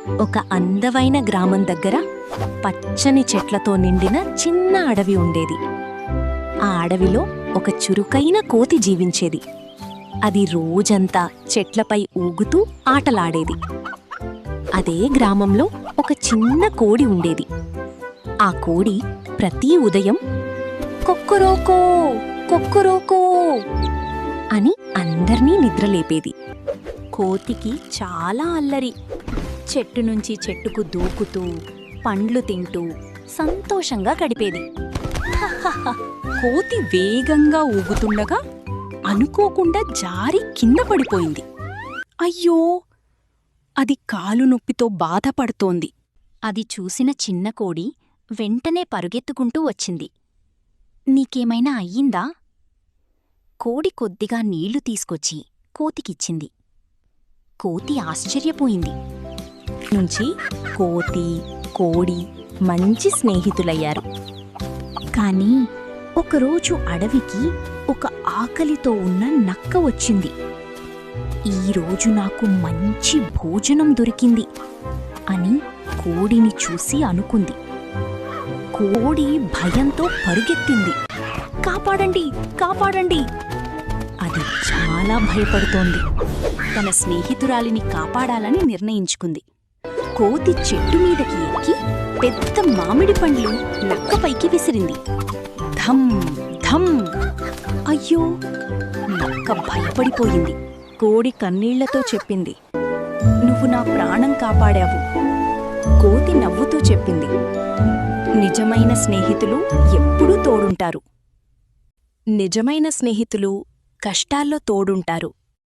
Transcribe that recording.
ఒక అందమైన గ్రామం దగ్గర పచ్చని చెట్లతో నిండిన చిన్న అడవి ఉండేది. ఆ అడవిలో ఒక చురుకైన కోతి జీవించేది. అది రోజంతా చెట్లపై ఊగుతూ ఆటలాడేది. అదే గ్రామంలో ఒక చిన్న కోడి ఉండేది. ఆ కోడి ప్రతి ఉదయం కొక్కరోకో కొక్కరోకో అని అందర్నీ నిద్రలేపేది. కోతికి చాలా అల్లరి. చెట్టు నుంచి చెట్టుకు దూకుతూ పండ్లు తింటూ సంతోషంగా గడిపేది. కోతి వేగంగా ఊగుతుండగా అనుకోకుండా జారి కింద పడిపోయింది. అయ్యో, అది కాలు నొప్పితో బాధపడుతోంది. అది చూసిన చిన్న కోడి వెంటనే పరుగెత్తుకుంటూ వచ్చింది. నీకేమైనా అయ్యిందా? కోడి కొద్దిగా నీళ్లు తీసుకొచ్చి కోతికిచ్చింది. కోతి ఆశ్చర్యపోయింది. నుంచి కోతి, కోడి మంచి స్నేహితులయ్యారు. కాని ఒకరోజు అడవికి ఒక ఆకలితో ఉన్న నక్క వచ్చింది. ఈరోజు నాకు మంచి భోజనం దొరికింది అని కోడిని చూసి అనుకుంది. కోడి భయంతో పరుగెత్తింది. కాపాడండి, కాపాడండి! అది చాలా భయపడుతోంది. తన స్నేహితురాలిని కాపాడాలని నిర్ణయించుకుంది. కోతి చెట్టు మీదకి ఎక్కి పెద్ద మామిడి పండ్లు నక్కపైకి విసిరింది. ధం ధం! అయ్యో! నక్క భయపడిపోయింది. కోడి కన్నీళ్లతో చెప్పింది, నువ్వు నా ప్రాణం కాపాడావు. కోతి నవ్వుతూ చెప్పింది, నిజమైన స్నేహితులు ఎప్పుడూ తోడుంటారు. నిజమైన స్నేహితులు కష్టాల్లో తోడుంటారు.